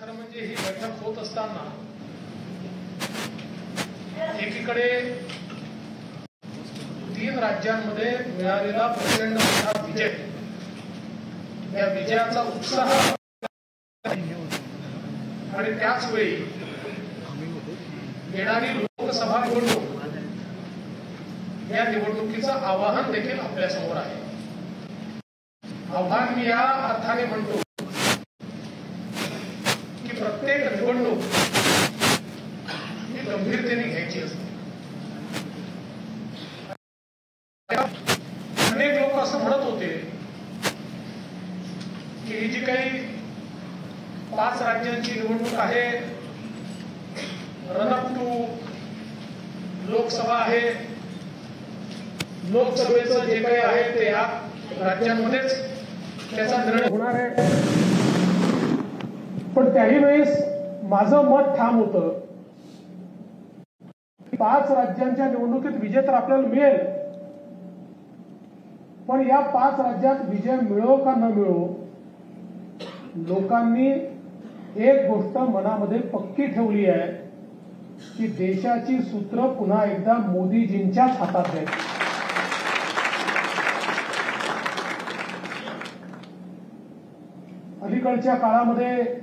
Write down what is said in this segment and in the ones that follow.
खरं म्हणजे ही बैठक होत असताना एकीकडे 3 राज्यांमध्ये मिळालेला प्रचंड मोठा विजय, या विजयाचा उत्साह आणि त्याच वेळी येणारी लोकसभा निवडणूक, या निवडणुकीचं आवाहन देखील आपल्या समोर आहे. आव्हान मी या अर्थाने म्हणतो की प्रत्येक निवडणूक ही गंभीरतेने घ्यायची असते. अनेक लोक असं म्हणत होते की ही जी काही 5 राज्यांची निवडणूक आहे, रन अप टू लोकसभा आहे, लोकसभेचं जे काही आहे ते या राज्यांमध्येच त्याचा निर्णय होणार आहे. पण त्याही वेळेस माझं मत ठाम होतं, 5 राज्यांच्या निवडणुकीत विजय तर आपल्याला मिळेल, पण या 5 राज्यात विजय मिळो का न मिळो, लोकांनी एक गोष्ट मनामध्ये पक्की ठेवली आहे की देशाची सूत्र पुन्हा एकदा मोदीजींच्याच हातात आहेत. अलीकडच्या काळामध्ये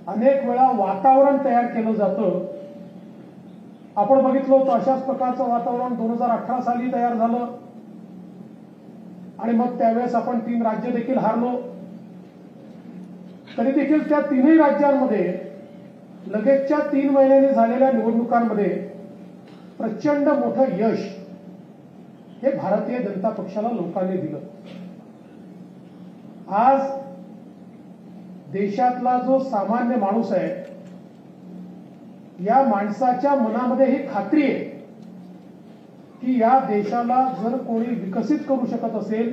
अनेक वेळा वातावरण तयार केलं जातं. आपण बघितलं होतं अशाच प्रकारचं वातावरण 2018 साली तयार झालं आणि मग त्यावेळेस आपण 3 राज्य देखील हारलो. तरी देखील त्या 3ही राज्यांमध्ये लगेचच्या 3 महिन्यांनी झालेल्या निवडणुकांमध्ये प्रचंड मोठं यश हे भारतीय जनता पक्षाला लोकांनी दिलं. आज देशातला जो सामान्य माणूस आहे, या माणसाच्या मनामध्ये ही खात्री आहे की या देशाला जर कोणी विकसित करू शकत असेल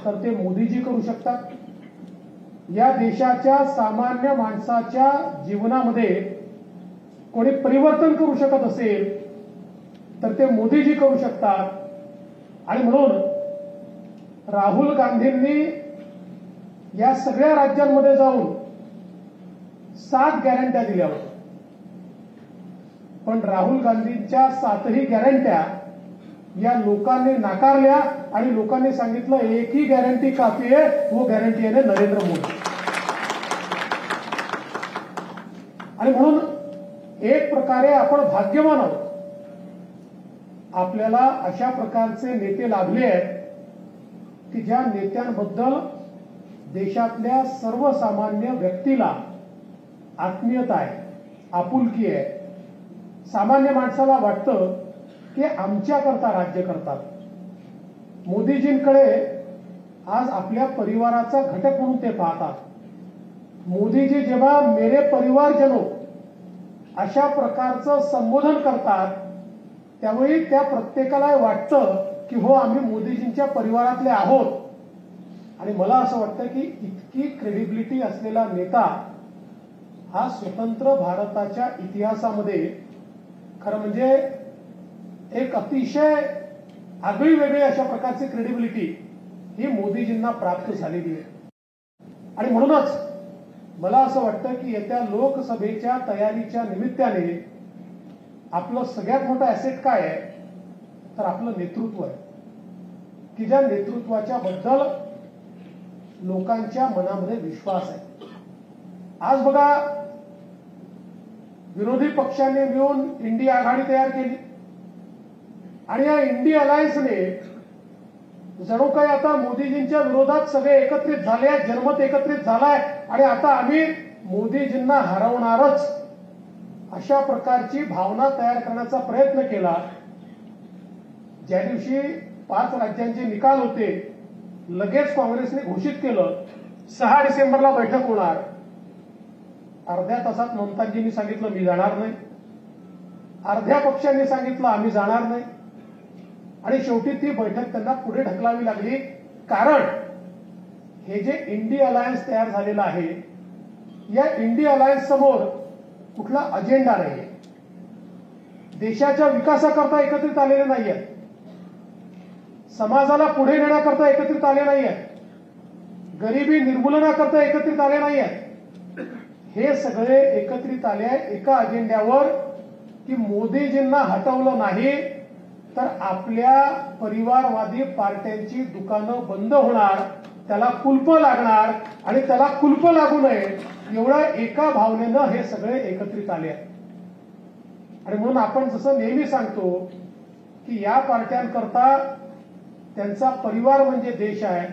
तर ते मोदीजी करू शकतात. या देशाच्या सामान्य माणसाच्या जीवनामध्ये कोणी परिवर्तन करू शकत असेल तर ते मोदीजी करू शकतात. आणि म्हणून राहुल गांधींनी या सगळ्या राज्यांमध्ये जाऊन 7 गॅरंट्या दिल्या होत्या. पण राहुल गांधींच्या 7ही गॅरंट्या या लोकांनी नाकारल्या आणि लोकांनी सांगितलं एक ही गॅरंटी काफी आहे, वो गॅरंटी आहे नरेंद्र मोदी. आणि म्हणून एक प्रकारे आपण भाग्यवान आहोत, आपल्याला अशा प्रकारचे नेते लाभले आहेत की ज्या नेत्यांबद्दल देशातल्या सर्वसामान्य व्यक्तीला आत्मीयता आहे, आपुलकी आहे. सामान्य माणसाला वाटतं की आमच्याकरता राज्य करतात. मोदीजींकडे आज आपल्या परिवाराचा घटक म्हणून ते पाहतात. मोदीजी जेव्हा मेरे परिवारजनो अशा प्रकारचं संबोधन करतात त्यावेळी त्या प्रत्येकाला वाटतं की हो, आम्ही मोदीजींच्या परिवारातले आहोत. आणि मला असं वाटतं की इतकी क्रेडिबिलिटी असलेला नेता हा स्वतंत्र भारताच्या इतिहासामध्ये खरं म्हणजे एक अतिशय आगळी वेगळी अशा प्रकारची क्रेडिबिलिटी ही मोदीजींना प्राप्त झालेली आहे. आणि म्हणूनच मला असं वाटतं की येत्या लोकसभेच्या तयारीच्या निमित्ताने आपलं सगळ्यात मोठं ऍसेट काय आहे तर आपलं नेतृत्व आहे की ज्या नेतृत्वाच्या बद्दल लोकांच्या मनामध्ये विश्वास आहे. आज बघा, विरोधी पक्षांनी मिळून इंडिया आघाडी तयार केली आणि या इंडिया अलायन्सने जणू काही आता मोदीजींच्या विरोधात सगळे एकत्रित झाले आहेत, जनमत एकत्रित झालाय आणि आता आम्ही मोदीजींना हरवणारच अशा प्रकारची भावना तयार करण्याचा प्रयत्न केला. ज्या दिवशी 5 राज्यांचे निकाल होते लगेच काँग्रेसने घोषित केलं 6 डिसेंबरला बैठक होणार. अर्ध्या तासात ममताजींनी सांगितलं मी जाणार नाही, अर्ध्या पक्षांनी सांगितलं आम्ही जाणार नाही आणि शेवटी ती बैठक त्यांना पुढे ढकलावी लागली. कारण हे जे इंडिया अलायन्स तयार झालेलं आहे, या इंडिया अलायन्स समोर कुठला अजेंडा नाही, देशाच्या विकासाकरता एकत्रित आलेले नाहीये, समाजाला पुढे नेण्याकरता एकत्रित आले नाहीये, गरिबी निर्मूलनाकरता एकत्रित आले नाहीये, हे सगळे एकत्रित आले एका अजेंड्यावर की मोदीजींना हटवलं नाही तर आपल्या परिवारवादी पार्ट्यांची दुकानं बंद होणार, त्याला कुलप लागणार आणि त्याला कुलप लागू नये एवढ्या एका भावनेनं हे सगळे एकत्रित आले आहेत. आणि म्हणून आपण जसं नेहमी सांगतो की या पार्ट्यांकरता त्यांचा परिवार म्हणजे देश आहे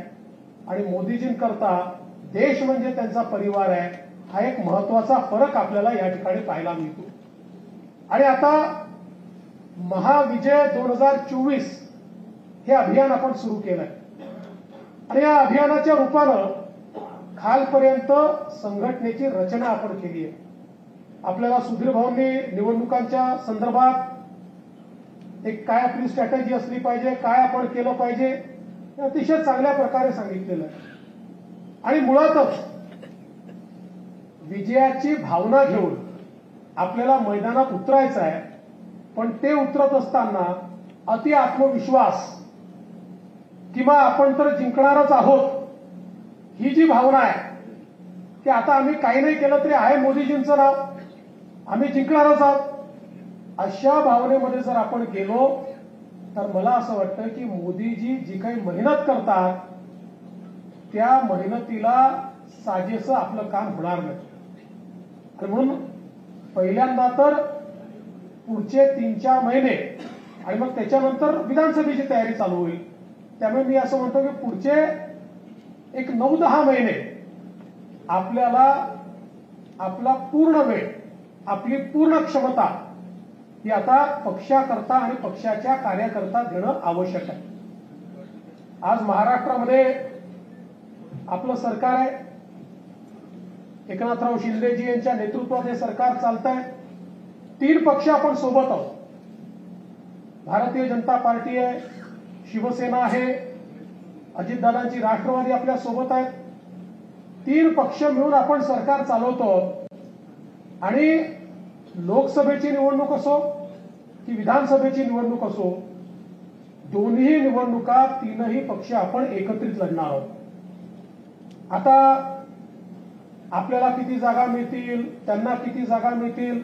आणि मोदीजींकरता देश म्हणजे त्यांचा परिवार आहे. हा एक महत्वाचा फरक आपल्याला या ठिकाणी पाहायला मिळतो. आणि आता महाविजय 2024 हे अभियान आपण सुरू केलंय आणि या अभियानाच्या रूपानं खालपर्यंत संघटनेची रचना आपण केली आहे. आपल्याला सुधीर भाऊंनी निवडणुकांच्या संदर्भात एक काय आपली स्ट्रॅटेजी असली पाहिजे, काय आपण केलं पाहिजे हे अतिशय चांगल्या प्रकारे सांगितलेलं आहे. आणि मुळातच विजयाची भावना घेऊन आपल्याला मैदानात उतरायचं आहे, पण ते उतरत असताना अति आत्मविश्वास किंवा आपण तर जिंकणारच आहोत ही जी भावना आहे की आता आम्ही काही नाही केलं तरी आहे मोदीजींचं नाव, आम्ही जिंकणारच आहोत, अशा भावनेमध्ये जर आपण गेलो तर मला असं वाटतं की मोदीजी जी काही मेहनत करतात त्या मेहनतीला साजेसं आपलं काम होणार नाही. आणि म्हणून पहिल्यांदा तर पुढचे 3-4 महिने आणि मग त्याच्यानंतर विधानसभेची तयारी चालू होईल. त्यामुळे मी असं म्हणतो की पुढचे एक 9-10 महिने आपल्याला आपला पूर्ण वेळ, आपली पूर्ण क्षमता ही आता पक्षाकरता आणि पक्षाच्या कार्यकर्ता देणं आवश्यक आहे. आज महाराष्ट्रामध्ये आपलं सरकार आहे, एकनाथराव शिंदेजी यांच्या नेतृत्वात हे सरकार चालत आहे. 3 पक्ष आपण सोबत आहोत. भारतीय जनता पार्टी आहे, शिवसेना आहे, अजितदादांची राष्ट्रवादी आपल्या सोबत आहेत. 3 पक्ष मिळून आपण सरकार चालवतो आणि लोकसभेची निवडणूक असो की विधानसभेची निवडणूक असो, दोन्ही निवडणुका 3ही पक्ष आपण एकत्रित लढणार आहोत. आता आपल्याला किती जागा मिळतील, त्यांना किती जागा मिळतील,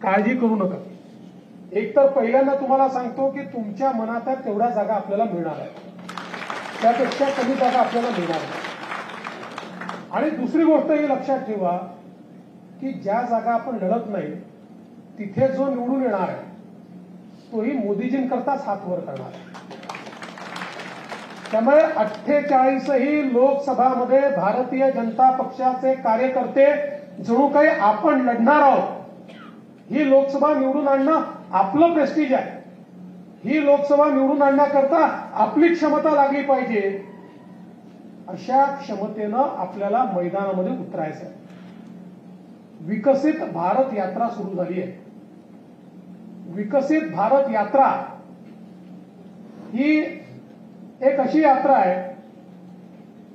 काळजी करू नका. एकतर पहिल्यांदा तुम्हाला सांगतो की तुमच्या मनात आहे तेवढ्या जागा आपल्याला मिळणार आहेत, त्यापेक्षा कमी जागा आपल्याला मिळणार नाही. आणि दुसरी गोष्ट ही लक्षात ठेवा की ज्या जागा आपण लढत नाही तिथे जो निवडून येणार आहे तोही मोदीजींकरताच हात वर करणार आहे. त्यामुळे 48ही लोकसभामध्ये भारतीय जनता पक्षाचे कार्यकर्ते जणू काही आपण लढणार आहोत. ही लोकसभा निवडून आणणं आपलं प्रेस्टिज आहे. ही लोकसभा निवडून आणण्याकरता आपली क्षमता लागली पाहिजे. अशा क्षमतेनं आपल्याला मैदानामध्ये उतरायचं आहे. विकसित भारत यात्रा सुरू झाली आहे. विकसित भारत यात्रा ही एक अशी यात्रा आहे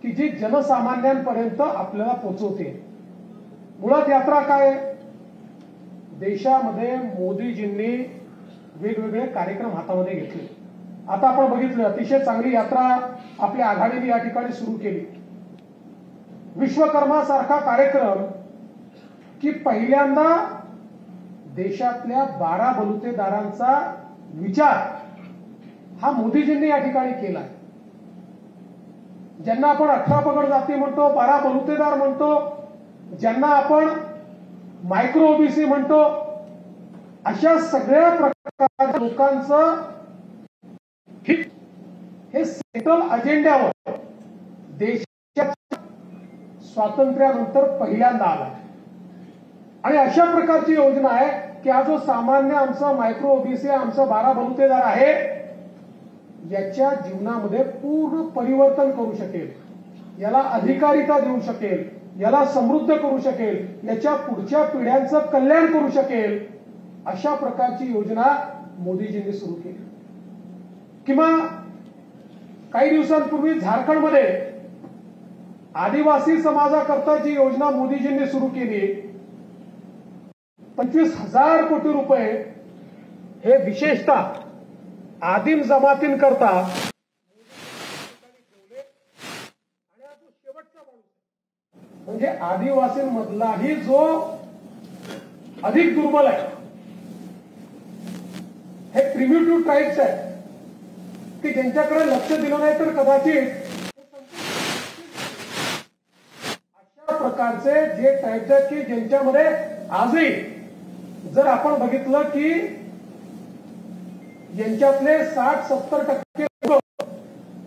की जी जनसामान्यांपर्यंत आपल्याला पोहोचवते. मुळात यात्रा काय? देशामध्ये मोदीजींनी वेगवेगळे कार्यक्रम हातामध्ये घेतले. आता आपण बघितलं अतिशय चांगली यात्रा आपल्या आघाडीने या ठिकाणी सुरू केली. विश्वकर्मा सारखा कार्यक्रम की पहिल्यांदा देशातल्या 12 बलुतेदारांचा विचार हा मोदीजींनी या ठिकाणी केला. ज्यांना आपण 18 पगड जाती म्हणतो, 12 बलुतेदार म्हणतो, ज्यांना आपण मायक्रो ओबीसी म्हणतो, अशा सगळ्या प्रकारच्या लोकांचं हित हे सेंट्रल अजेंड्यावर देशाच्या स्वातंत्र्यानंतर पहिल्यांदा आला. आणि अशा प्रकारची योजना आहे की हा जो सामान्य आमचा मायक्रो ओबीसी आमचा 12 बलुतेदार आहे याच्या जीवनामध्ये पूर्ण परिवर्तन करू शकेल, याला अधिकारिता देऊ शकेल, याला समृद्ध करू शकेल, याच्या पुढच्या पिढ्यांचं कल्याण करू शकेल, अशा प्रकारची योजना मोदीजींनी सुरू केली. किंवा काही दिवसांपूर्वी झारखंडमध्ये आदिवासी समाजाकरता जी योजना मोदीजींनी सुरू केली, 25,000 कोटी रुपये हे विशेषतः आदिम जमातींकरता आणि हा जो शेवटचा माणूस म्हणजे आदिवासींमधलाही जो अधिक दुर्बल आहे, हे प्रिमिटिव्ह ट्राईब्स आहेत की ज्यांच्याकडे लक्ष दिलं नाही तर कदाचित अशा प्रकारचे जे ट्राईब्स आहेत की ज्यांच्यामध्ये आजही जर आपण बघितलं की यांच्यातले 60-70% लोक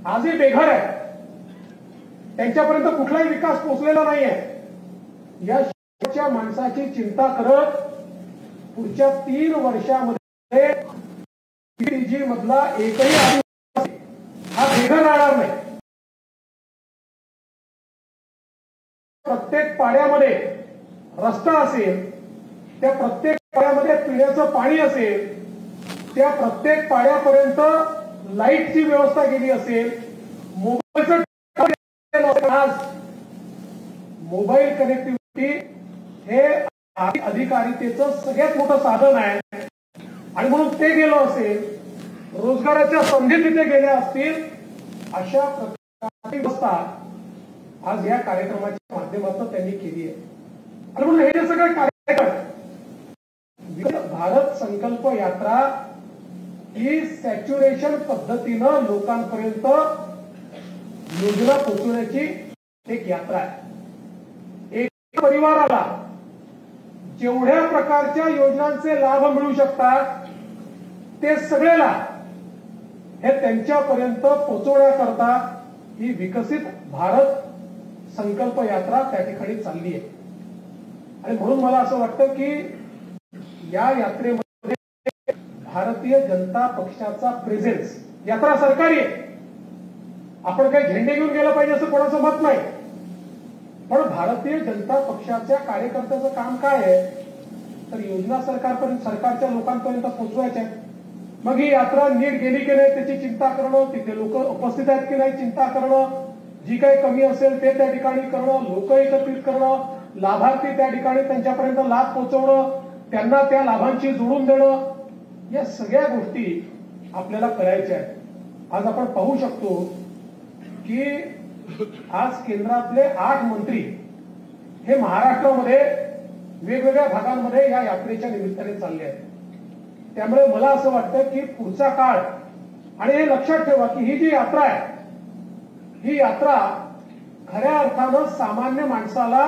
आजही बेघर आहेत, त्यांच्यापर्यंत कुठलाही विकास पोहोचलेला नाहीये. या शेवटच्या माणसाची चिंता करत पुढच्या 3 वर्षामध्ये PTG मधला एकही आदिवासी हा बेघर राहणार नाही. प्रत्येक पाड्यामध्ये रस्ता असेल, त्या प्रत्येक पाड्यामध्ये पिण्याचं पाणी असेल, त्या प्रत्येक पाड्यापर्यंत लाईटची व्यवस्था केली असेल, मोबाईलचं आज मोबाईल कनेक्टिव्हिटी हे अधिकारितेचं सगळ्यात मोठं साधन आहे आणि म्हणून ते गेलं असेल, रोजगाराच्या संधी तिथे गेल्या असतील. अशा प्रकारची व्यवस्था आज या कार्यक्रमाच्या माध्यमातून त्यांनी केली आहे. आणि म्हणून हे जे सगळे कार्यक्रम भारत संकल्प यात्रा ही सॅच्युरेशन पद्धतीनं लोकांपर्यंत योजना पोहोचवण्याची एक यात्रा आहे. एक परिवाराला जेवढ्या प्रकारच्या योजनांचे लाभ मिळू शकतात ते सगळे लाभ हे त्यांच्यापर्यंत पोहोचवण्याकरता ही विकसित भारत संकल्प यात्रा त्या ठिकाणी चालली आहे. आणि म्हणून मला असं वाटतं की या यात्रेमध्ये भारतीय जनता पक्षाचा प्रेझेन्स, यात्रा सरकारी आहे, आपण काही झेंडे घेऊन गेलं पाहिजे असं कोणाचं मत नाही, पण भारतीय जनता पक्षाच्या कार्यकर्त्याचं काम काय आहे तर योजना सरकारच्या लोकांपर्यंत पोहोचवायच्या. मग ही यात्रा नीट गेली की नाही त्याची चिंता करणं, तिथे लोक उपस्थित आहेत की नाही चिंता करणं, जी काही कमी असेल ते त्या ठिकाणी करणं, लोक एकत्रित करणं, लाभार्थी त्या ठिकाणी त्यांच्यापर्यंत लाभ पोहोचवणं, त्यांना त्या लाभांशी जोडून देणं, या सगळ्या गोष्टी आपल्याला करायच्या आहेत. आज आपण पाहू शकतो की आज केंद्रातले 8 मंत्री हे महाराष्ट्रामध्ये वेगवेगळ्या भागांमध्ये या यात्रेच्या निमित्ताने चालले आहेत. त्यामुळे मला असं वाटतं की पुढचा काळ, आणि हे लक्षात ठेवा की ही जी यात्रा आहे ही यात्रा खऱ्या अर्थानं सामान्य माणसाला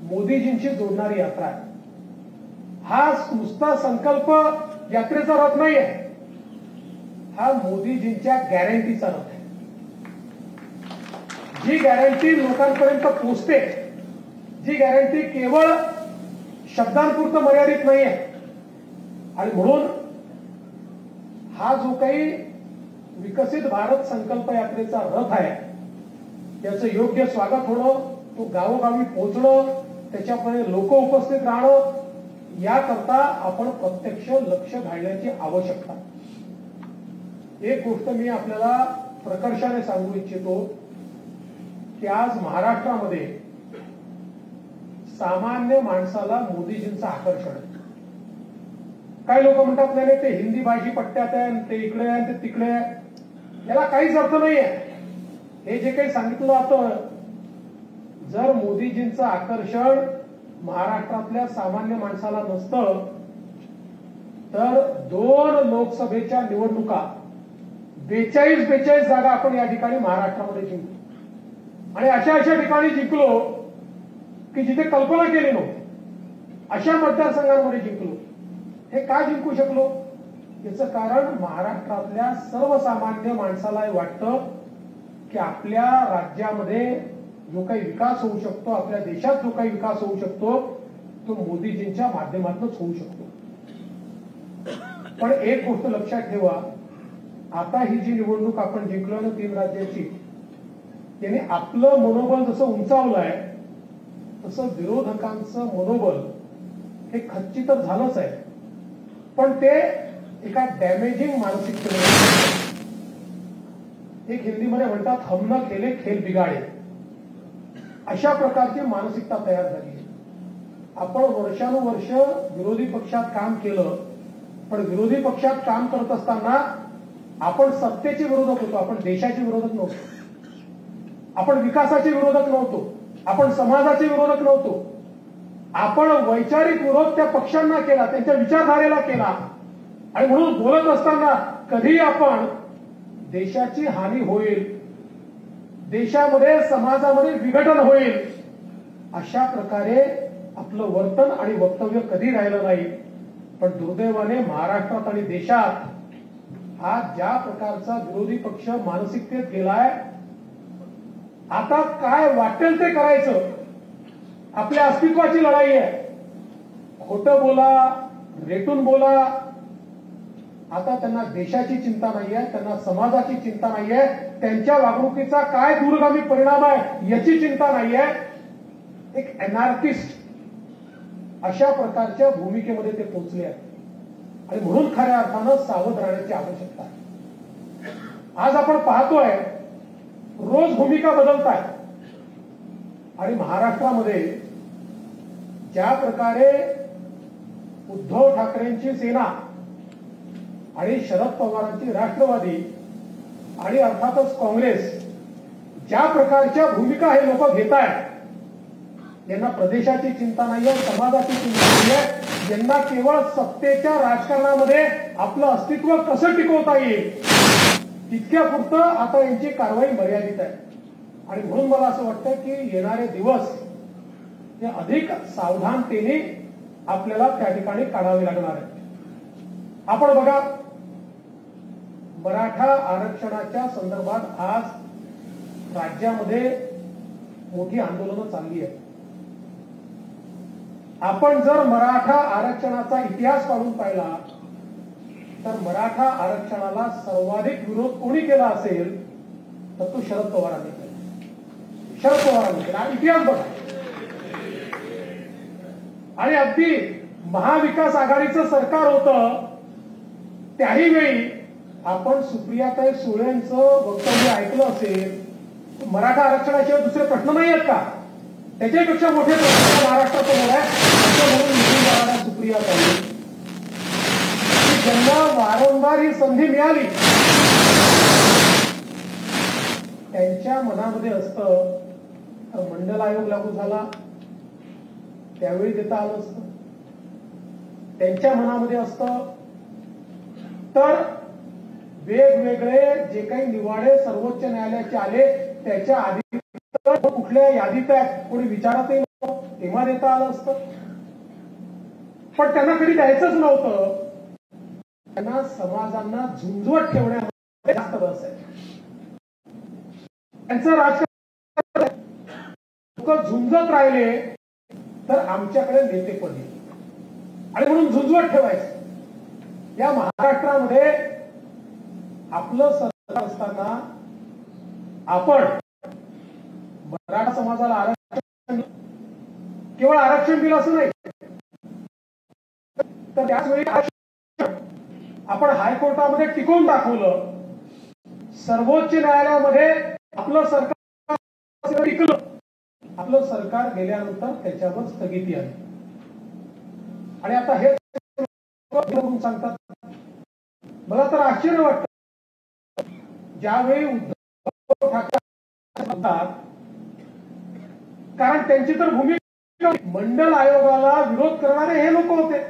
मोदीजींशी जोडणारी यात्रा आहे. हा नुसता संकल्प यात्रेचा रथ नाही आहे, हा मोदीजींच्या गॅरंटीचा रथ आहे. जी गॅरंटी लोकांपर्यंत पोहोचते, जी गॅरंटी केवळ शब्दांपुरतं मर्यादित नाही आहे. आणि म्हणून हा जो काही विकसित भारत संकल्प यात्रेचा रथ आहे त्याचं योग्य स्वागत होणं, तो गावोगावी पोहोचणं, त्याच्यामध्ये लोक उपस्थित राहणं, याकरता आपण प्रत्यक्ष लक्ष घालण्याची आवश्यकता. एक गोष्ट मी आपल्याला प्रकर्षाने सांगू इच्छितो की आज महाराष्ट्रामध्ये सामान्य माणसाला मोदीजींचं आकर्षण आहे. काही लोक म्हणतात नाही ते हिंदी भाषी पट्ट्यात आहे, ते इकडे आहे, ते तिकडे आहे, याला काहीच अर्थ नाहीये. हे जे काही सांगितलं जातं, जर मोदीजींचं आकर्षण महाराष्ट्रातल्या सामान्य माणसाला नसतं तर 2 लोकसभेच्या निवडणुका 42 जागा आपण या ठिकाणी महाराष्ट्रामध्ये जिंकलो. आणि अशा ठिकाणी जिंकलो की जिथे कल्पना केली नव्हती, अशा मतदारसंघांमध्ये जिंकलो. हे का जिंकू शकलो? याचं कारण महाराष्ट्रातल्या सर्वसामान्य माणसाला वाटतं की आपल्या राज्यामध्ये जो काही विकास होऊ शकतो, आपल्या देशात जो काही विकास होऊ शकतो तो मोदीजींच्या माध्यमातूनच होऊ शकतो. पण एक गोष्ट लक्षात ठेवा, आता ही जी निवडणूक आपण जिंकलो ना 3 राज्याची, त्याने आपलं मनोबल जसं उंचावलं आहे तसं विरोधकांचं मनोबल हे खच्ची तर झालंच आहे, पण ते एका डॅमेजिंग मानसिकतेने, एक हिंदीमध्ये म्हणतात हम न खेले खेल बिगाडे, अशा प्रकारची मानसिकता तयार झाली आहे. आपण वर्षानुवर्ष विरोधी पक्षात काम केलं, पण विरोधी पक्षात काम करत असताना आपण सत्तेचे विरोधक होतो, आपण देशाचे विरोधक नव्हतो, आपण विकासाचे विरोधक नव्हतो. आपण समाजाचे विरोधक नव्हतो. आपण वैचारिक विरोध त्या पक्षांना केला, त्यांच्या विचारधारेला केला. आणि म्हणून बोलत असताना कधी आपण देशाची हानी होईल, देशामध्ये समाजामध्ये विघटन होईल अशा प्रकारे आपलं वर्तन आणि वक्तव्य कधी राहिलं नाही. पण दुर्दैवाने महाराष्ट्रात आणि देशात हा ज्या प्रकारचा विरोधी पक्ष मानसिकतेत गेलाय, आता काय वाटेल ते करायचं, आपल्या अस्तित्वाची लढाई आहे. खोटं बोला, रेटून बोला. आता त्यांना देशाची चिंता नाहीये, त्यांना समाजाची चिंता नाहीये, त्यांच्या वागणुकीचा काय दूरगामी परिणाम आहे याची चिंता नाहीये. एक अनार्किस्ट अशा प्रकारच्या भूमिकेमध्ये ते पोहोचले आहेत. आणि म्हणून खऱ्या अर्थानं सावध राहण्याची आवश्यकता आहे. आज आपण पाहतोय रोज भूमिका बदलत आहे. आणि महाराष्ट्रामध्ये ज्या प्रकारे उद्धव ठाकरेंची सेना आणि शरद पवारांची राष्ट्रवादी आणि अर्थातच काँग्रेस ज्या प्रकारच्या भूमिका हे लोक घेत आहेत, यांना प्रदेशाची चिंता नाहीये, समाजाची चिंता नाहीये. यांना केवळ सत्तेच्या राजकारणामध्ये आपलं अस्तित्व कसं टिकवता येईल तितक्यापुरतं आता यांची कारवाई मर्यादित आहे. आणि म्हणून मला असं वाटतं की येणारे दिवस हे अधिक सावधानतेने आपल्याला त्या ठिकाणी काढावे लागणार आहे. आपण बघा, मराठा आरक्षणाच्या संदर्भात आज राज्यामध्ये मोठी आंदोलनं चालली आहेत. आपण जर मराठा आरक्षणाचा इतिहास काढून पाहिला तर मराठा आरक्षणाला सर्वाधिक विरोध कोणी केला असेल तर तो शरद पवारांनी केला. शरद पवारांनी केला. इतिहास बघा. आणि अगदी महाविकास आघाडीचं सरकार होतं त्याही वेळी आपण सुप्रियाताई सुळेंचं वक्तव्य ऐकलं असेल. मराठा आरक्षणाशिवाय दुसरे प्रश्न नाही आहेत का? त्याच्यापेक्षा मोठे प्रश्न महाराष्ट्रात म्हणून सुप्रियाताई ज्यांना वारंवार ही संधी मिळाली त्यांच्या मनामध्ये असतं तर मंडल आयोग लागू झाला त्यावेळी देता आलं असतं. त्यांच्या मनामध्ये असतं तर वेगवेगळे जे काही निवाडे सर्वोच्च न्यायालयाचे आले त्याच्या आधी कुठल्या यादीत आहेत कोणी विचारतही नव्हतं, तेव्हा देता आलं असतं. पण त्यांना कधी द्यायचंच नव्हतं. त्यांना समाजांना झुंजवत ठेवण्यामध्ये जास्त रस आहे. त्यांचं राजकारण लोक झुंजत राहिले तर आमच्याकडे नेतेपद येईल आणि म्हणून झुंजवत ठेवायचं. या महाराष्ट्रामध्ये आपलं सरकार असताना आपण मराठा समाजाला आरक्षण केवळ आरक्षण दिलं असं नाही तर त्याचवेळी आपण हायकोर्टामध्ये टिकवून दाखवलं. सर्वोच्च न्यायालयामध्ये आपलं सरकार टिकलं. आपलं सरकार गेल्यानंतर त्याच्यावर स्थगिती आली. आणि आता हे सांगतात मला तर आश्चर्य वाटतं ज्यावेळी उद्धव ठाकरे म्हणतात कारण त्यांची तर भूमिका मंडल आयोगाला विरोध करणारे हे लोक होते.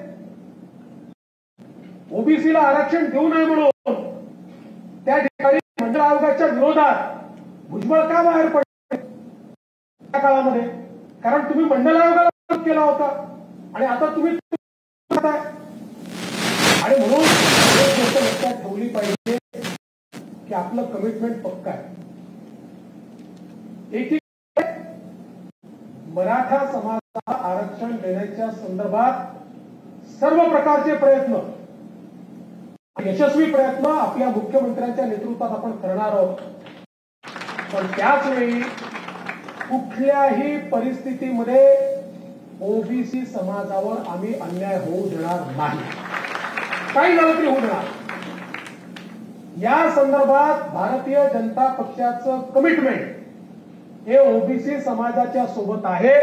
ओबीसीला आरक्षण देऊ नये म्हणून त्या ठिकाणी मंडळ आयोगाच्या विरोधात भुजबळ का बाहेर पडले त्या काळामध्ये? कारण तुम्ही मंडळ आयोगाला विरोध केला होता आणि आता तुम्ही आणि म्हणून एक गोष्ट लक्षात ठेवली पाहिजे की आपलं कमिटमेंट पक्का आहे. एकीकडे मराठा समाजाला आरक्षण देण्याच्या संदर्भात सर्व प्रकारचे प्रयत्न यशस्वी प्रयत्न आपल्या मुख्यमंत्र्यांच्या नेतृत्वात आपण करणार आहोत. पण त्याच वेळी कुठल्याही परिस्थितीमध्ये ओबीसी समाजावर आम्ही अन्याय होऊ देणार नाही. काही झालं तरी होऊ देणार. या संदर्भात भारतीय जनता पक्षाचं कमिटमेंट हे ओबीसी समाजाच्या सोबत आहे.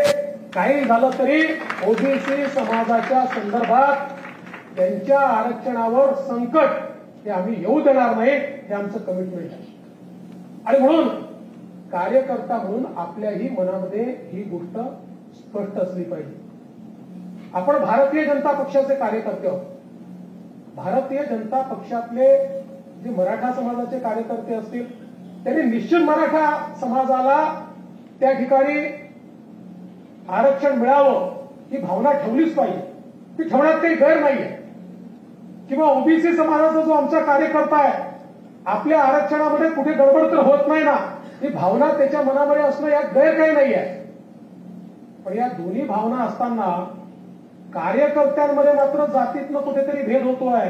काही झालं तरी ओबीसी समाजाच्या संदर्भात त्यांच्या आरक्षणावर संकट हे आम्ही येऊ देणार नाही. हे आमचं कमिटमेंट आहे. आणि म्हणून कार्यकर्ता म्हणून आपल्याही मनामध्ये ही गोष्ट स्पष्ट असली पाहिजे. आपण भारतीय जनता पक्षाचे कार्यकर्ते आहोत. भारतीय जनता पक्षातले जे मराठा समाजाचे कार्यकर्ते असतील त्यांनी निश्चित मराठा समाजाला त्या ठिकाणी आरक्षण मिळावं ही भावना ठेवलीच पाहिजे. ती ठेवण्यात काही गैर नाहीये. किंवा ओबीसी समाजाचा जो आमचा कार्यकर्ता आहे आपल्या आरक्षणामध्ये कुठे गडबड तर होत नाही ना ही भावना त्याच्या मनामध्ये असणं यात गैर काही नाहीये. पण या दोन्ही भावना असताना कार्यकर्त्यांमध्ये मात्र जातीतनं कुठेतरी भेद होतोय.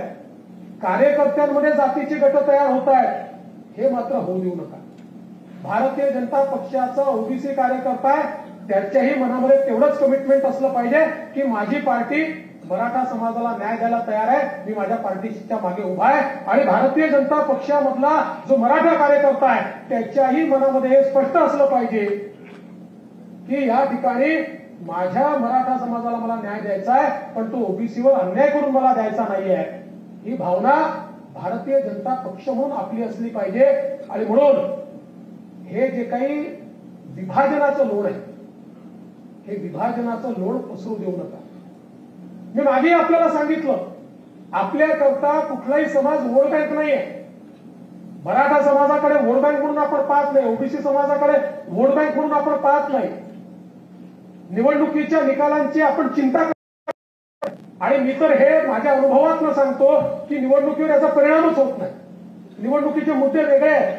कार्यकर्त्यांमध्ये जातीचे गट तयार होत आहेत. हे मात्र होऊ देऊ नका. भारतीय जनता पक्षाचा ओबीसी कार्यकर्ता आहे त्याच्याही मनामध्ये तेवढंच कमिटमेंट असलं पाहिजे की माझी पार्टी मराठा समाजाला न्याय द्यायला तयार आहे. मी माझ्या पार्टीच्या मागे उभा आहे. आणि भारतीय जनता पक्षामधला जो मराठा कार्यकर्ता आहे त्याच्याही मनामध्ये हे स्पष्ट असलं पाहिजे की या ठिकाणी माझ्या मराठा समाजाला मला न्याय द्यायचा आहे पण तो ओबीसीवर अन्याय करून मला द्यायचा नाहीये. ही भावना भारतीय जनता पक्ष म्हणून आपली असली पाहिजे. आणि म्हणून हे जे काही विभाजनाचं लोण आहे हे विभाजनाचं लोण पसरू देऊ नका. मी मागे आपल्याला सांगितलं आपल्याकरता कुठलाही समाज वोट बँक नाहीये. मराठा समाजाकडे वोट बँक म्हणून आपण पाहत नाही. ओबीसी समाजाकडे वोट बँक म्हणून आपण पाहत नाही. निवडणुकीच्या निकालांची आपण चिंता करतो. आणि मी तर हे माझ्या अनुभवातून सांगतो की निवडणुकीवर याचा परिणामच होत नाही. निवडणुकीचे मुद्दे वेगळे आहेत.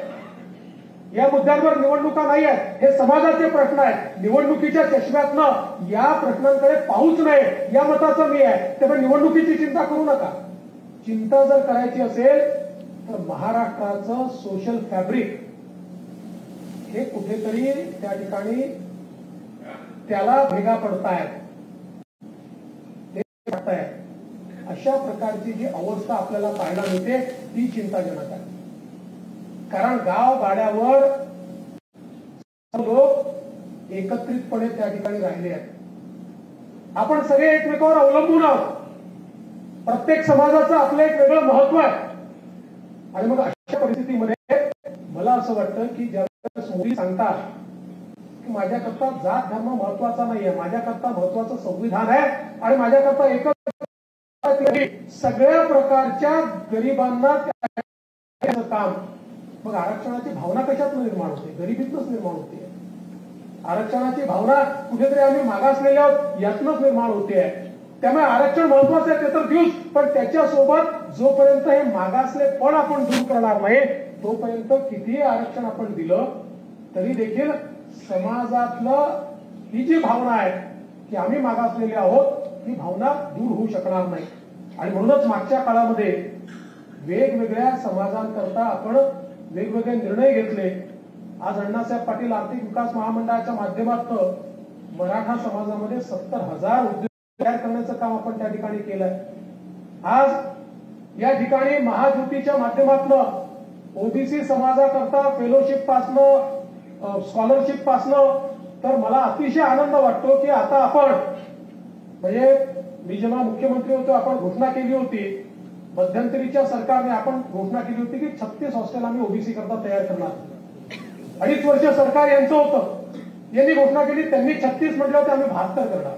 या मुद्द्यांवर निवडणुका नाही आहेत. हे समाजाचे प्रश्न आहेत. निवडणुकीच्या चष्म्यातनं या प्रश्नांकडे पाहूच नये या मताचं मी आहे. त्यामुळे निवडणुकीची चिंता करू नका. चिंता जर करायची असेल तर महाराष्ट्राचं सोशल फॅब्रिक हे कुठेतरी त्या ठिकाणी त्याला भेगा पडतायत. अशा प्रकारची जी अवस्था आपल्याला पाहायला मिळते ती चिंताजनक आहे. कारण गाव गाड्यावर लोक एकत्रितपणे त्या ठिकाणी राहिले आहेत. आपण सगळे एकमेकावर अवलंबून आहोत. प्रत्येक समाजाचं आपलं एक वेगळं महत्व आहे. आणि मग अशा परिस्थितीमध्ये मला असं वाटतं की ज्यावेळेस मोदी सांगतात की माझ्याकरता जात धर्म महत्वाचा नाहीये माझ्याकरता महत्वाचं संविधान आहे आणि माझ्याकरता एकच सगळ्या प्रकारच्या गरिबांना काम मग आरक्षणाची भावना कशात निर्माण होते गरिबीतनच निर्माण होते. आरक्षणाची भावना कुठेतरी आम्ही मागासलेल्या यातनच निर्माण होते. त्यामुळे आरक्षण महत्वाचं आहे ते तर देऊच पण त्याच्यासोबत जोपर्यंत हे मागासले पण आपण दूर करणार नाही तोपर्यंत कितीही आरक्षण आपण दिलं तरी देखील समाजातलं ही जी भावना आहे की आम्ही मागासलेले आहोत ही भावना दूर होऊ शकणार नाही. आणि म्हणूनच मागच्या काळामध्ये वेगवेगळ्या समाजांकरता आपण वेगवेगळे निर्णय घेतले. आज अण्णासाहेब पाटील आर्थिक विकास महामंडळाच्या माध्यमातून मराठा समाजामध्ये 70,000 उद्योग तयार करण्याचं काम आपण त्या ठिकाणी केलंय. आज या ठिकाणी महायुतीच्या माध्यमातून ओबीसी समाजाकरता फेलोशिप पासनं स्कॉलरशिप पासनं तर मला अतिशय आनंद वाटतो की आता आपण म्हणजे मी जेव्हा मुख्यमंत्री होतो आपण घोषणा केली होती मध्यंतरीच्या सरकारने आपण घोषणा केली होती की 36 हॉस्टेल आम्ही ओबीसी करता तयार करणार. 2.5 वर्ष सरकार यांचं होतं. यांनी घोषणा केली त्यांनी 36 म्हटलं होतं आम्ही 72 करणार.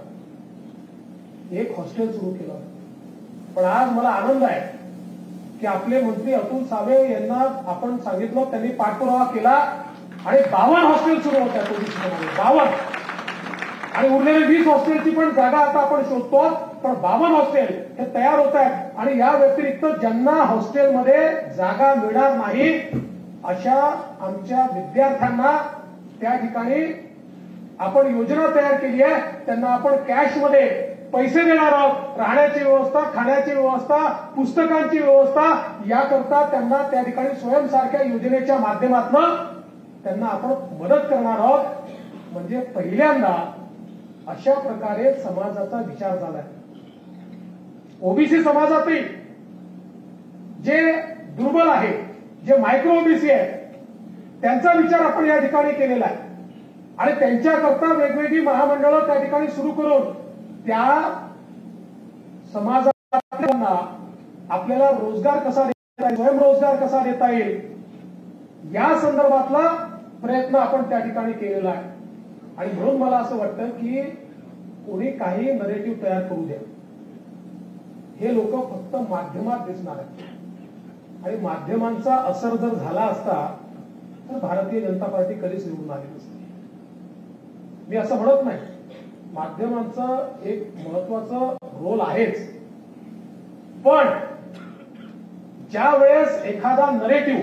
एक हॉस्टेल सुरू केलं. पण आज मला आनंद आहे की आपले मंत्री अतुल सावे यांना आपण सांगितलं त्यांनी पाठपुरावा केला आणि 52 हॉस्टेल सुरू होत आहेत ओबीसीमध्ये 52 आणि उरलेले 20 हॉस्टेलची पण जागा आता आपण शोधतो. पण 52 हॉस्टेल हे तयार होत आहेत आणि या व्यतिरिक्त ज्यांना हॉस्टेलमध्ये जागा मिळणार नाही अशा आमच्या विद्यार्थ्यांना त्या ठिकाणी आपण योजना तयार केली आहे. त्यांना आपण कॅशमध्ये पैसे देणार आहोत. राहण्याची व्यवस्था खाण्याची व्यवस्था पुस्तकांची व्यवस्था याकरता त्यांना त्या ठिकाणी स्वयंसारख्या योजनेच्या माध्यमातून त्यांना आपण मदत करणार आहोत. म्हणजे पहिल्यांदा अशा प्रकारे समाजाचा विचार झालाय. ओबीसी समाजातील जे दुर्बल आहे जे मायक्रो ओबीसी आहे त्यांचा विचार आपण या ठिकाणी केलेला आहे आणि त्यांच्याकरता वेगवेगळी महामंडळं त्या ठिकाणी सुरू करून त्या समाजाला आपल्याला रोजगार कसा देता येईल स्वयंरोजगार कसा देता येईल या संदर्भातला प्रयत्न आपण त्या ठिकाणी केलेला आहे. आणि म्हणून मला असं वाटतं की कोणी काही नरेटिव्ह तयार करू द्या, हे लोक फक्त माध्यमात दिसणार आहेत. आणि माध्यमांचा असर जर झाला असता तर भारतीय जनता पार्टी कधीच निवडून आली नसती. मी असं म्हणत नाही, माध्यमांचं एक महत्वाचं रोल आहेच, पण ज्या वेळेस एखादा नरेटिव्ह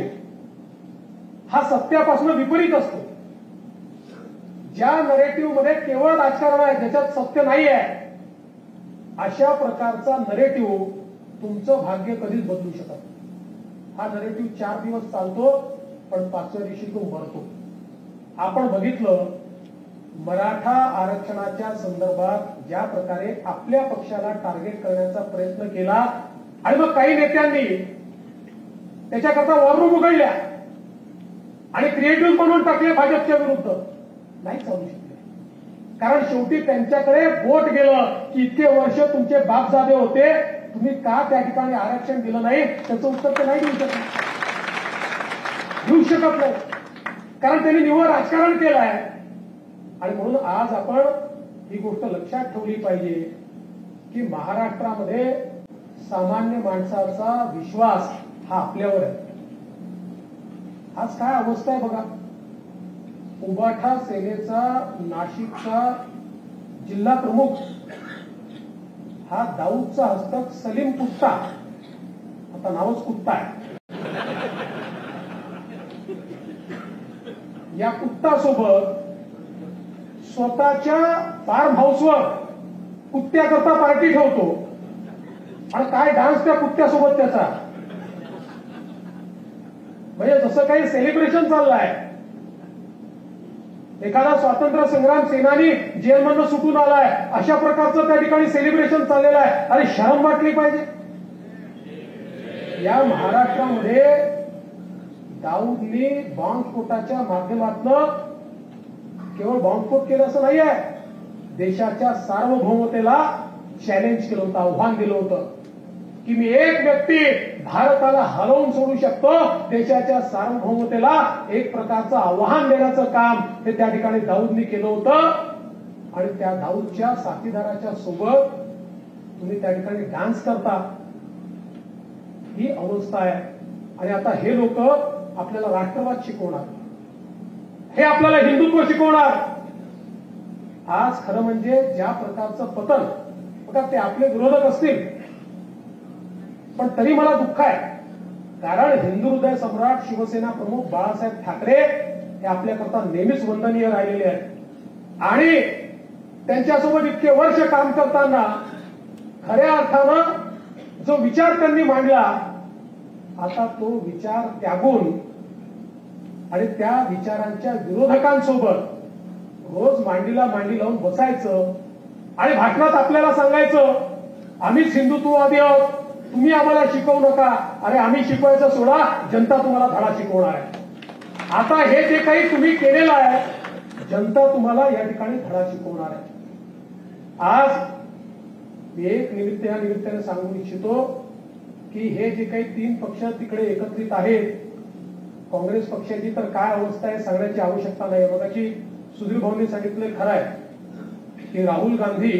हा सत्यापासून विपरीत असतो, ज्या नरेटिव्ह मध्ये केवळ राजकारण आहे, ज्याच्यात सत्य नाही आहे, अशा प्रकारचा नरेटिव्ह तुमचं भाग्य कधीच बदलू शकत नाही. हा नरेटिव्ह 4 दिवस चालतो, पण 5व्या दिवशी तो मरतो. आपण बघितलं मराठा आरक्षणाच्या संदर्भात ज्या प्रकारे आपल्या पक्षाला टार्गेट करण्याचा प्रयत्न केला आणि मग काही नेत्यांनी त्याच्याकरता वॉर उघडल्या आणि क्रिएटिव्ह बनवून टाकले भाजपच्या विरुद्ध. नाही चालू शकले, कारण शेवटी त्यांच्याकडे बोट गेलं की इतके वर्ष तुमचे बापजादे होते, तुम्ही का त्या ठिकाणी आरक्षण दिलं नाही, त्याचं उत्तर ते नाही देऊ शकत नाही, कारण त्यांनी निव्वळ राजकारण केलं आहे. आणि म्हणून आज आपण ही गोष्ट लक्षात ठेवली पाहिजे की महाराष्ट्रामध्ये सामान्य माणसाचा विश्वास हा आपल्यावर आहे. आज काय अवस्था आहे बघा. उबाठा सेनेचा नाशिकचा जिल्हा प्रमुख हा दाऊदचा हस्तक सलीम कुत्ता, आता नावच कुत्ता आहे, या कुत्तासोबत स्वतःच्या फार्म हाऊसवर कुत्त्याकरता पार्टी ठेवतो आणि काय डान्स त्या कुत्त्यासोबत त्याचा, म्हणजे जसं काही सेलिब्रेशन चाललंय. एखादा स्वातंत्र्य संग्राम सेनानी जेलमधून सुटून आलाय अशा प्रकारचं त्या ठिकाणी सेलिब्रेशन चाललेलं आहे. अरे शरम वाटली पाहिजे. या महाराष्ट्रामध्ये दाऊदनी बॉम्बस्फोटाच्या माध्यमातून केवळ बॉम्बस्फोट केलं असं नाही आहे, देशाच्या सार्वभौमतेला चॅलेंज केलं होतं, आव्हान दिलं होतं की मी एक व्यक्ती भारताला हलवून सोडू शकतो. देशाच्या सार्वभौमतेला एक प्रकारचं आव्हान देण्याचं काम हे त्या ठिकाणी दाऊदनी केलं होतं. आणि त्या दाऊदच्या साथीदाराच्या सोबत तुम्ही त्या ठिकाणी डान्स करता, ही अवस्था आहे. आणि आता हे लोक आपल्याला राष्ट्रवाद शिकवणार, हे आपल्याला हिंदुत्व शिकवणार. आज खरं म्हणजे ज्या प्रकारचं पतन बघा, ते आपले विरोधक असतील, पण तरी मला दुःख आहे, कारण हिंदू हृदय सम्राट शिवसेना प्रमुख बाळासाहेब ठाकरे हे आपल्याकरता नेहमीच वंदनीय राहिलेले आहेत. आणि त्यांच्यासोबत इतके वर्ष काम करताना खऱ्या अर्थानं जो विचार त्यांनी मांडला, आता तो विचार त्यागून आणि त्या विचारांच्या विरोधकांसोबत रोज मांडीला मांडी लावून बसायचं आणि भाषणात आपल्याला सांगायचं आम्हीच हिंदुत्ववादी आहोत, तुम्ही आम्हाला शिकवू नका. अरे आम्ही शिकवायचं सोडा, जनता तुम्हाला धडा शिकवणार आहे. आता हे जे काही तुम्ही केलेलं आहे, जनता तुम्हाला या ठिकाणी धडा शिकवणार आहे. आज एक निमित्त या निमित्ताने सांगू इच्छितो की हे जे काही 3 पक्ष तिकडे एकत्रित आहेत, काँग्रेस पक्षाची तर काय अवस्था आहे सांगण्याची आवश्यकता नाही. बघा की सुधीर भाऊंनी सांगितलं खरं आहे की राहुल गांधी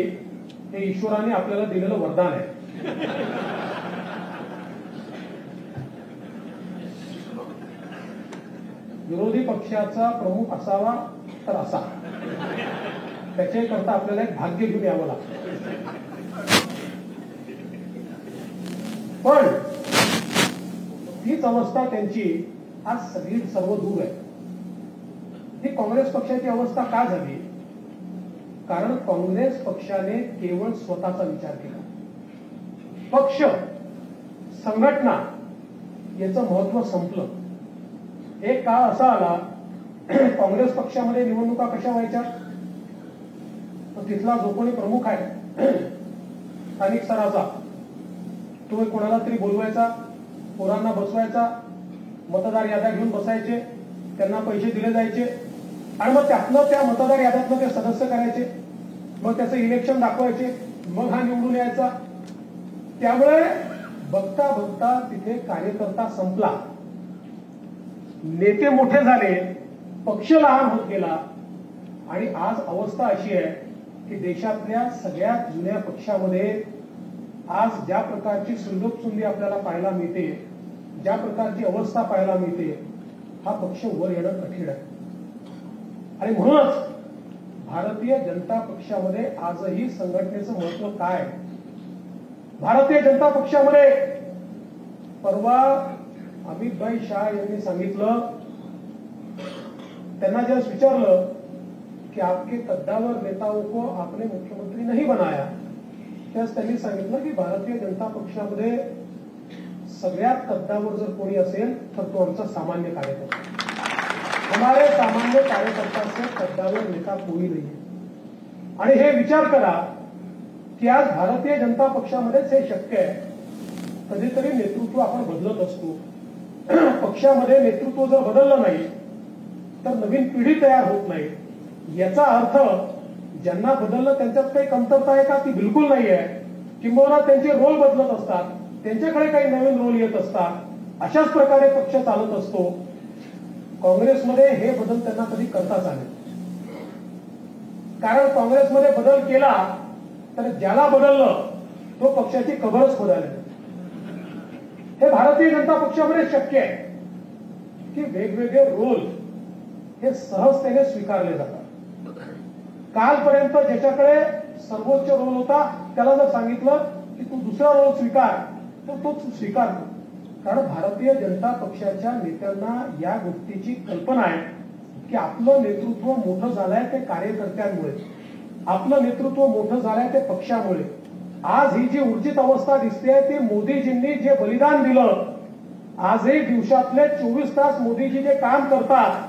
हे ईश्वराने आपल्याला दिलेलं वरदान आहे. विरोधी पक्षाचा प्रमुख असावा तर असा, त्याच्याकरता आपल्याला एक भाग्य घेऊन यावं लागतं. पण तीच अवस्था त्यांची आज सर्व दूर आहे. ही काँग्रेस पक्षाची अवस्था का झाली? कारण काँग्रेस पक्षाने केवळ स्वतःचा विचार केला. पक्ष संघटना याचं महत्व संपलं. एक काळ असा आला, काँग्रेस पक्षामध्ये निवडणुका कशा व्हायच्या, तर तिथला जो कोणी प्रमुख आहे स्थानिक स्तराचा, तो कोणाला तरी बोलवायचा, पोरांना बसवायचा, मतदार याद्या घेऊन बसायचे, त्यांना पैसे दिले जायचे आणि मग त्यातनं त्या मतदार याद्यातनं ते सदस्य करायचे, मग त्याचं इलेक्शन दाखवायचे, मग हा निवडून यायचा. त्यामुळे बघता बघता तिथे कार्यकर्ता संपला, नेते मोठे झाले, पक्ष लहान होत गेला आणि आज अवस्था अशी आहे की देशातल्या सगळ्यात जुन्या पक्षामध्ये आज ज्या प्रकारची सुंदोपसुंदी आपल्याला पाहायला मिळते, ज्या प्रकारची अवस्था पाहायला मिळते, हा पक्ष वर येणं कठीण आहे. आणि म्हणूनच भारतीय जनता पक्षामध्ये आजही संघटनेचं महत्व काय? भारतीय जनता पक्षामध्ये परवा अमितभाई शाह यांनी सांगितलं, त्यांना ज्यावेळेस विचारलं की आपके कद्दावर नेताओं को आपने मुख्यमंत्री नहीं बनाया, त्यावेळेस त्यांनी सांगितलं की भारतीय जनता पक्षामध्ये सगळ्यात कद्दावर जर कोणी असेल तर तो आमचा सामान्य कार्यकर्ता. हमारे सामान्य कार्यकर्ता से कद्दावर नेता कोई नहीं है. आणि हे विचार करा की आज भारतीय जनता पक्षामध्येच हे शक्य आहे. कधीतरी नेतृत्व आपण बदलत असतो. पक्षामध्ये नेतृत्व जर बदललं नाही तर नवीन पिढी तयार होत नाही. याचा अर्थ ज्यांना बदललं त्यांच्यात काही कमतरता आहे का? ती बिलकुल नाही आहे. किंबहुना त्यांचे रोल बदलत असतात, त्यांच्याकडे काही नवीन रोल येत असतात. अशाच प्रकारे पक्ष चालत असतो. काँग्रेसमध्ये हे बदल त्यांना कधी करताच आले, कारण काँग्रेसमध्ये बदल केला तर ज्याला बदललं तो पक्षाची कबरच खोदायला. हे भारतीय जनता पक्षामध्ये शक्य आहे की वेगवेगळे रोल हे सहजतेने स्वीकारले जातात. कालपर्यंत ज्याच्याकडे सर्वोच्च रोल होता त्याला जर सांगितलं की तू दुसरा रोल स्वीकार तर तो स्वीकारतो. कारण भारतीय जनता पक्षाच्या नेत्यांना या गोष्टीची कल्पना आहे की आपलं नेतृत्व मोठं झालंय ते कार्यकर्त्यांमुळे, आपलं नेतृत्व मोठं झालंय ते पक्षामुळे. आज ही जी ऊर्जित अवस्था दिसते ती मोदीजींनी जे बलिदान दिलं, आजही दिवसातले 24 तास मोदीजी जे काम करतात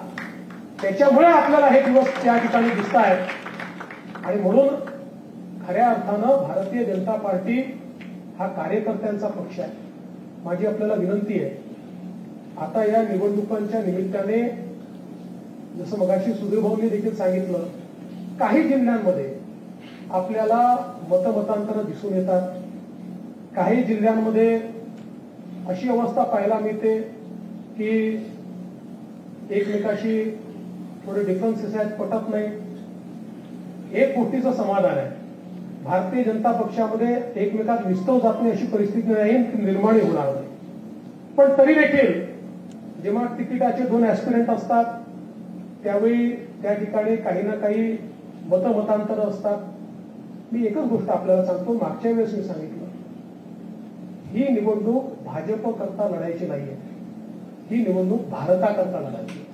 त्याच्यामुळे आपल्याला हे दिवस त्या ठिकाणी दिसत आहेत. आणि म्हणून खऱ्या अर्थानं भारतीय जनता पार्टी हा कार्यकर्त्यांचा पक्ष आहे. माझी आपल्याला विनंती आहे, आता या निवडणुकांच्या निमित्ताने जसं मगाशी सुधीर भाऊंनी देखील सांगितलं, काही जिल्ह्यांमध्ये आपल्याला मतमतांतरं दिसून येतात. काही जिल्ह्यांमध्ये अशी अवस्था पाहायला मिळते की एकमेकाशी थोडे डिफरन्सेस आहेत, पटत नाही. एक गोष्टीचं समाधान आहे, भारतीय जनता पक्षामध्ये एकमेकात विस्तव जात नाही अशी परिस्थिती नाही, निर्माण होणार नाही. पण तरी देखील जेव्हा तिकिटाचे 2 ऍस्पिरंट असतात त्यावेळी त्या ठिकाणी काही ना काही मतमतांतर असतात. मी एकच गोष्ट आपल्याला सांगतो, मागच्या वेळेस मी सांगितलं, ही निवडणूक भाजप करता लढायची नाहीये, ही निवडणूक भारताकरता लढायची.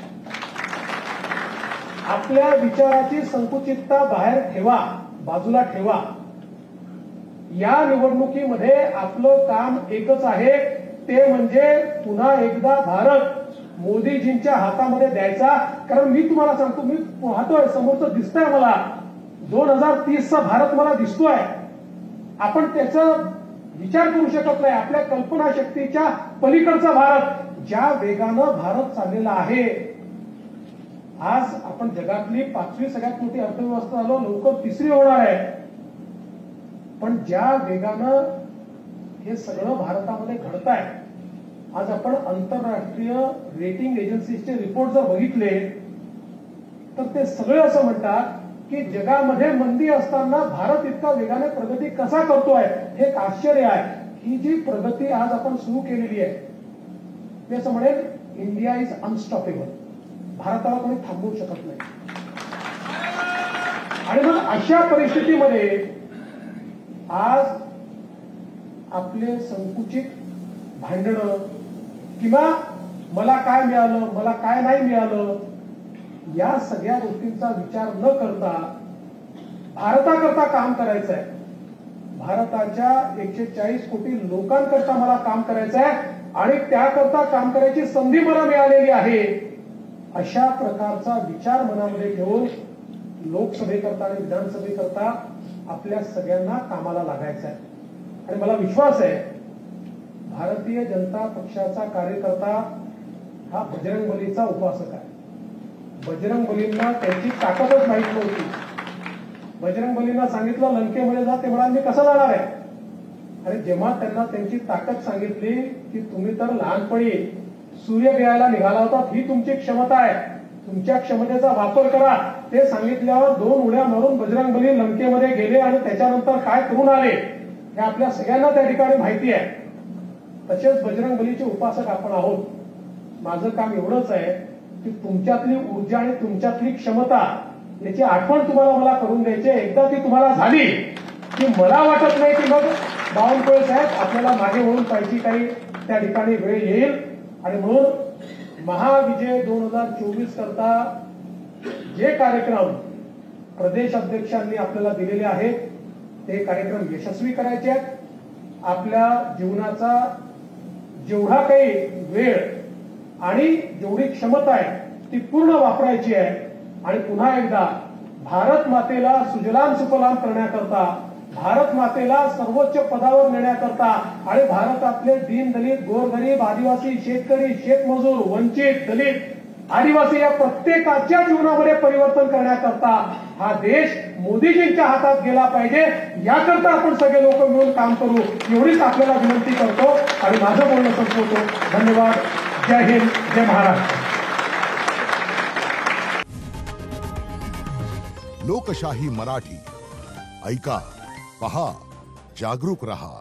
आपल्या विचाराची संकुचितता बाहेर ठेवा, बाजूला ठेवा. या निवडणुकीमध्ये आपलं काम एकच आहे, ते म्हणजे पुन्हा एकदा भारत मोदीजींच्या हातामध्ये द्यायचा. कारण मी तुम्हाला सांगतो, मी पाहतोय समोरचं दिसतंय मला, 2030चा भारत मला दिसतोय. आपण त्याचा विचार करू शकत नाही. आपल्या कल्पनाशक्तीच्या पलीकडचा भारत, ज्या वेगानं भारत चाललेला आहे. आज आपण जगातली 5वी सगळ्यात मोठी अर्थव्यवस्था झालो, लवकर 3री होणार आहे. पण ज्या वेगानं हे सगळं भारतामध्ये घडत आहे, आज आपण आंतरराष्ट्रीय रेटिंग एजन्सीचे रिपोर्ट जर बघितले तर ते सगळे असं म्हणतात की जगामध्ये मंदी असताना भारत इतका वेगाने प्रगती कसा करतोय, हे एक आश्चर्य आहे. ही जी प्रगती आज आपण सुरू केलेली आहे, ते असं म्हणेल इंडिया इज अनस्टॉपेबल, भारताला कोणी थांबवू शकत नाही. आणि मग अशा परिस्थितीमध्ये आज आपले संकुचित भांडणं किंवा मला काय मिळालं, मला काय नाही मिळालं, या सगळ्या गोष्टींचा विचार न करता भारताकरता काम करायचं आहे. भारताच्या 140 कोटी लोकांकरता मला काम करायचं आहे आणि त्याकरता काम करायची संधी मला मिळालेली आहे. अशा प्रकारचा विचार मनामध्ये ठेवून लोकसभेकरता आणि विधानसभेकरता आपल्या सगळ्यांना कामाला लागायचं आहे. आणि मला विश्वास आहे, भारतीय जनता पक्षाचा कार्यकर्ता हा बजरंगबलीचा उपासक आहे. बजरंगबलींना त्यांची ताकदच माहीत नव्हती. बजरंगबलींना सांगितलं लंकेमध्ये जा, ते म्हणाले मी कसं जाणार आहे. आणि जेव्हा त्यांना त्यांची ताकद सांगितली की तुम्ही तर लहानपणी सूर्य गिळायला निघाला होता, ही तुमची क्षमता आहे, तुमच्या क्षमतेचा वापर करा ते सांगितल्यावर 2 उड्या मारून बजरंगबली लंकेमध्ये गेले आणि त्याच्यानंतर काय करून आले हे आपल्या सगळ्यांना त्या ठिकाणी माहिती आहे. तसेच बजरंगबलीचे उपासक आपण आहोत. माझं काम एवढंच आहे की तुमच्यातली ऊर्जा आणि तुमच्यातली क्षमता याची आठवण तुम्हाला मला करून द्यायची. एकदा ती तुम्हाला झाली की मला वाटत नाही की मग बावनकुळे साहेब आपल्याला मागे वळून पाहिजे काही त्या ठिकाणी वेळ येईल. आणि म्हणून महाविजय 2024 करता जे कार्यक्रम प्रदेश अध्यक्षांनी आपल्याला दिलेले आहेत ते कार्यक्रम यशस्वी करायचे आहेत. आपल्या जीवनाचा जेवढा काही वेळ आणि जेवढी क्षमता आहे ती पूर्ण वापरायची आहे. आणि पुन्हा एकदा भारत मातेला सुजलाम सुफलाम करण्याकरता, भारत मातेला सर्वोच्च पदावर नेण्याकरता आणि भारतातले दीन दलित, गोरगरीब, आदिवासी, शेतकरी, शेतमजूर, वंचित, दलित, आदिवासी या प्रत्येकाच्या जीवनामध्ये परिवर्तन करण्याकरता हा देश मोदीजींच्या हातात गेला पाहिजे. याकरता आपण सगळे लोक मिळून काम करू एवढीच आपल्याला विनंती करतो आणि माझं बोलणं संपवतो. धन्यवाद. जय हिंद, जय महाराष्ट्र. लोकशाही मराठी ऐका, पहा, जागरूक रहा.